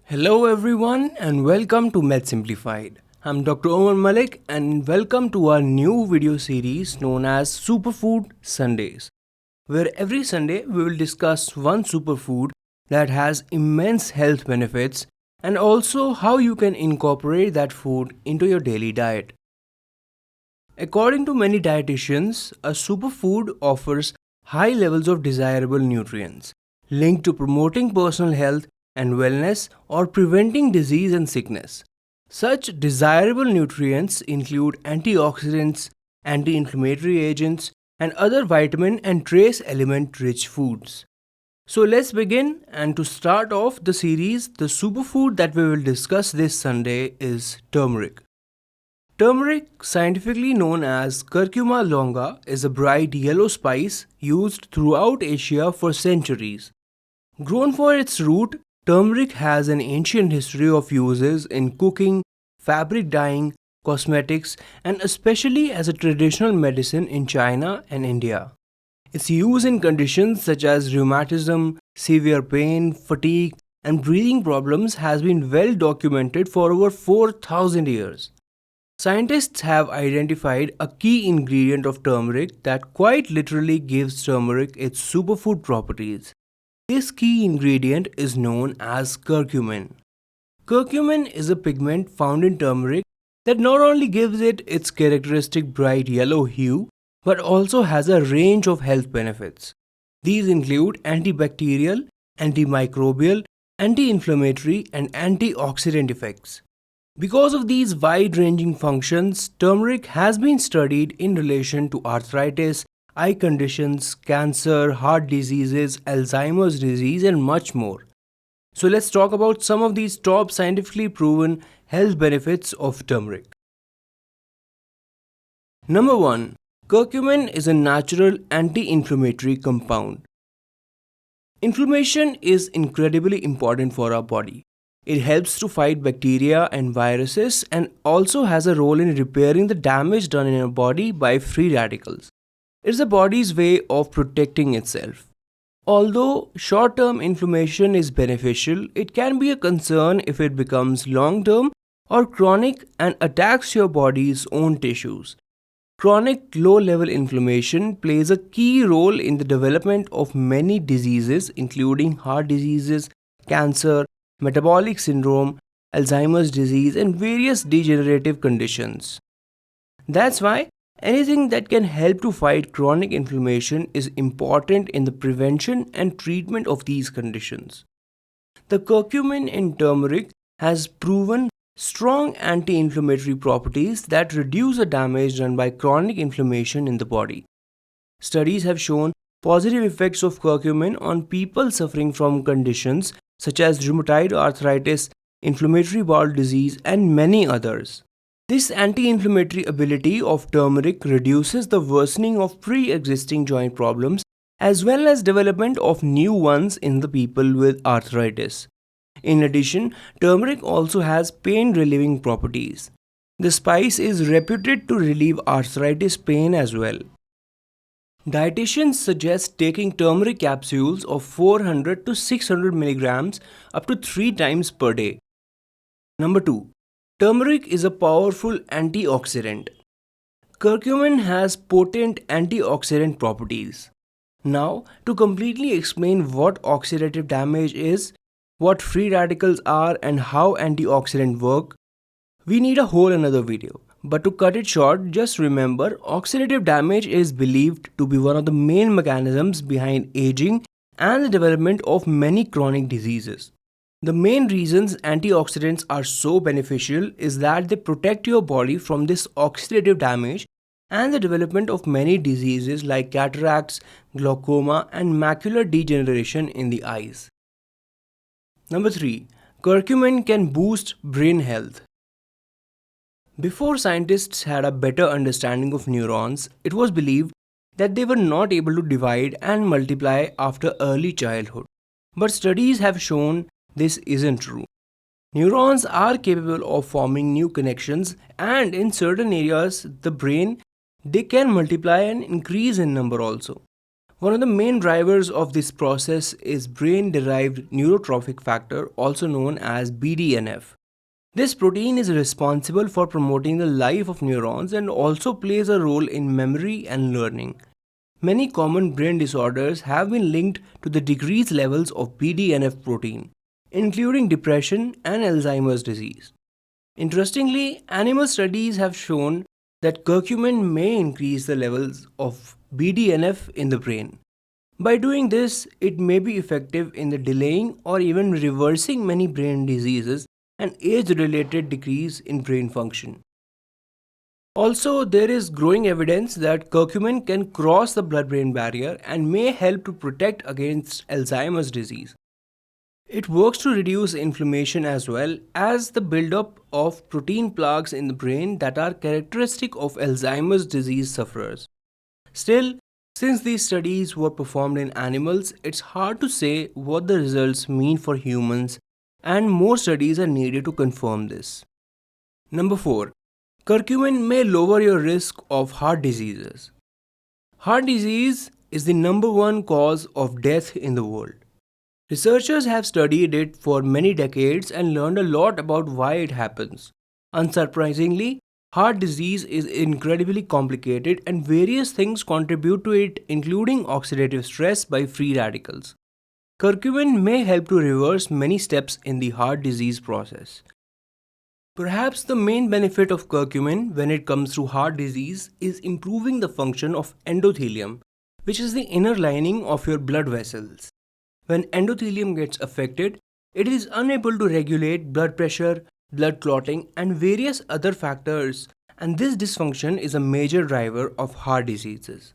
Hello everyone and welcome to Med Simplified. I'm Dr. Omar Malik and welcome to our new video series known as Superfood Sundays, where every Sunday we will discuss one superfood that has immense health benefits and also how you can incorporate that food into your daily diet. According to many dietitians, a superfood offers high levels of desirable nutrients linked to promoting personal health and wellness or preventing disease and sickness. Such desirable nutrients include antioxidants, anti-inflammatory agents, and other vitamin and trace element rich foods. So let's begin, and to start off the series, the superfood that we will discuss this Sunday is turmeric. Turmeric, scientifically known as Curcuma longa, is a bright yellow spice used throughout Asia for centuries. Grown for its root, turmeric has an ancient history of uses in cooking, fabric dyeing, cosmetics, and especially as a traditional medicine in China and India. Its use in conditions such as rheumatism, severe pain, fatigue, and breathing problems has been well documented for over 4,000 years. Scientists have identified a key ingredient of turmeric that quite literally gives turmeric its superfood properties. This key ingredient is known as curcumin. Curcumin is a pigment found in turmeric that not only gives it its characteristic bright yellow hue but also has a range of health benefits. These include antibacterial, antimicrobial, anti-inflammatory, and antioxidant effects. Because of these wide-ranging functions, turmeric has been studied in relation to arthritis, eye conditions, cancer, heart diseases, Alzheimer's disease, and much more. So let's talk about some of these top scientifically proven health benefits of turmeric. Number 1. Curcumin is a natural anti-inflammatory compound. Inflammation is incredibly important for our body. It helps to fight bacteria and viruses and also has a role in repairing the damage done in our body by free radicals. It's the body's way of protecting itself. Although short-term inflammation is beneficial, it can be a concern if it becomes long-term or chronic and attacks your body's own tissues. Chronic low-level inflammation plays a key role in the development of many diseases including heart diseases, cancer, metabolic syndrome, Alzheimer's disease, and various degenerative conditions. That's why anything that can help to fight chronic inflammation is important in the prevention and treatment of these conditions. The curcumin in turmeric has proven strong anti-inflammatory properties that reduce the damage done by chronic inflammation in the body. Studies have shown positive effects of curcumin on people suffering from conditions such as rheumatoid arthritis, inflammatory bowel disease, and many others. This anti-inflammatory ability of turmeric reduces the worsening of pre-existing joint problems as well as development of new ones in the people with arthritis. In addition, turmeric also has pain-relieving properties. The spice is reputed to relieve arthritis pain as well. Dietitians suggest taking turmeric capsules of 400 to 600 milligrams up to 3 times per day. Number 2. Turmeric is a powerful antioxidant. Curcumin has potent antioxidant properties. Now, to completely explain what oxidative damage is, what free radicals are, and how antioxidants work, we need a whole another video. But to cut it short, just remember, oxidative damage is believed to be one of the main mechanisms behind aging and the development of many chronic diseases. The main reasons antioxidants are so beneficial is that they protect your body from this oxidative damage and the development of many diseases like cataracts, glaucoma, and macular degeneration in the eyes. Number 3. Curcumin can boost brain health. Before scientists had a better understanding of neurons, it was believed that they were not able to divide and multiply after early childhood. But studies have shown this isn't true. Neurons are capable of forming new connections, and in certain areas the brain they can multiply and increase in number also. One of the main drivers of this process is brain-derived neurotrophic factor, also known as BDNF. This protein is responsible for promoting the life of neurons and also plays a role in memory and learning. Many common brain disorders have been linked to the decreased levels of BDNF protein, including depression and Alzheimer's disease. Interestingly, animal studies have shown that curcumin may increase the levels of BDNF in the brain. By doing this, it may be effective in the delaying or even reversing many brain diseases and age-related decrease in brain function. Also, there is growing evidence that curcumin can cross the blood-brain barrier and may help to protect against Alzheimer's disease. It works to reduce inflammation as well as the buildup of protein plaques in the brain that are characteristic of Alzheimer's disease sufferers. Still, since these studies were performed in animals, it's hard to say what the results mean for humans, and more studies are needed to confirm this. Number 4. Curcumin may lower your risk of heart diseases. Heart disease is the number one cause of death in the world. Researchers have studied it for many decades and learned a lot about why it happens. Unsurprisingly, heart disease is incredibly complicated and various things contribute to it, including oxidative stress by free radicals. Curcumin may help to reverse many steps in the heart disease process. Perhaps the main benefit of curcumin when it comes to heart disease is improving the function of endothelium, which is the inner lining of your blood vessels. When endothelium gets affected, it is unable to regulate blood pressure, blood clotting, and various other factors, and this dysfunction is a major driver of heart diseases.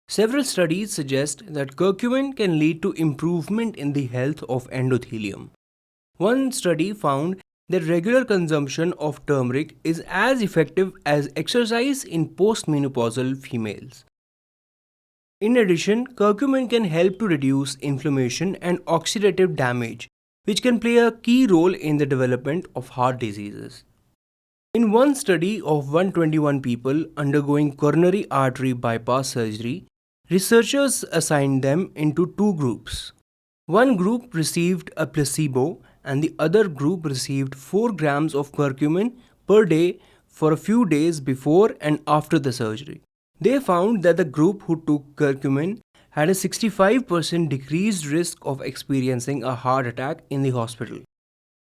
Several studies suggest that curcumin can lead to improvement in the health of endothelium. One study found that regular consumption of turmeric is as effective as exercise in postmenopausal females. In addition, curcumin can help to reduce inflammation and oxidative damage, which can play a key role in the development of heart diseases. In one study of 121 people undergoing coronary artery bypass surgery, researchers assigned them into two groups. One group received a placebo and the other group received 4 grams of curcumin per day for a few days before and after the surgery. They found that the group who took curcumin had a 65% decreased risk of experiencing a heart attack in the hospital,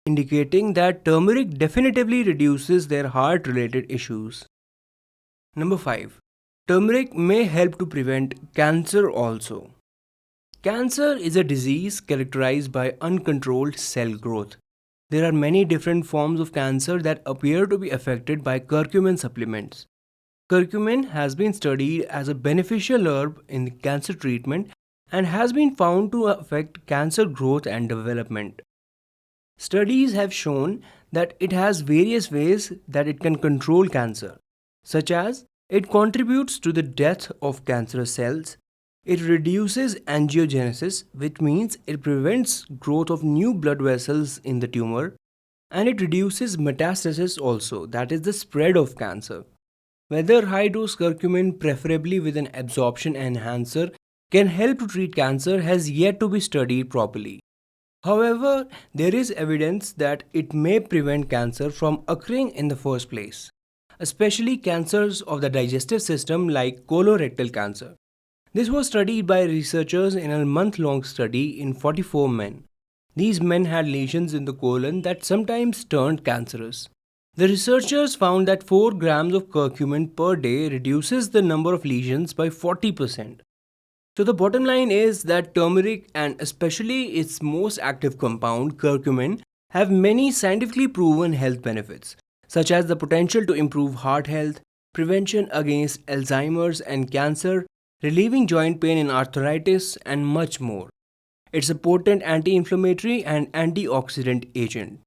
indicating that turmeric definitively reduces their heart-related issues. Number 5. Turmeric may help to prevent cancer also. Cancer is a disease characterized by uncontrolled cell growth. There are many different forms of cancer that appear to be affected by curcumin supplements. Curcumin has been studied as a beneficial herb in cancer treatment and has been found to affect cancer growth and development. Studies have shown that it has various ways that it can control cancer, such as it contributes to the death of cancerous cells, it reduces angiogenesis, which means it prevents growth of new blood vessels in the tumor, and it reduces metastasis also, that is the spread of cancer. Whether high-dose curcumin, preferably with an absorption enhancer, can help to treat cancer has yet to be studied properly. However, there is evidence that it may prevent cancer from occurring in the first place, especially cancers of the digestive system like colorectal cancer. This was studied by researchers in a month-long study in 44 men. These men had lesions in the colon that sometimes turned cancerous. The researchers found that 4 grams of curcumin per day reduces the number of lesions by 40%. So the bottom line is that turmeric and especially its most active compound, curcumin, have many scientifically proven health benefits, such as the potential to improve heart health, prevention against Alzheimer's and cancer, relieving joint pain in arthritis, and much more. It's a potent anti-inflammatory and antioxidant agent.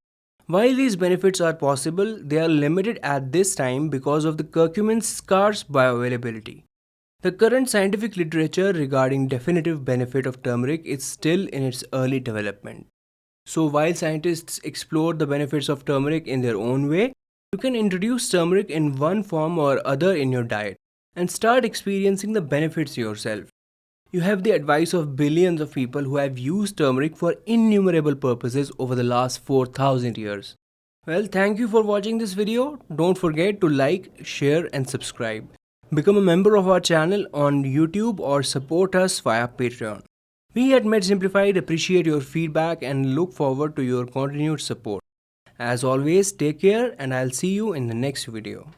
While these benefits are possible, they are limited at this time because of the curcumin's scarce bioavailability. The current scientific literature regarding definitive benefit of turmeric is still in its early development. So while scientists explore the benefits of turmeric in their own way, you can introduce turmeric in one form or other in your diet and start experiencing the benefits yourself. You have the advice of billions of people who have used turmeric for innumerable purposes over the last 4000 years. Well, thank you for watching this video. Don't forget to like, share and subscribe. Become a member of our channel on YouTube or support us via Patreon. We at MedSimplified appreciate your feedback and look forward to your continued support. As always, take care and I'll see you in the next video.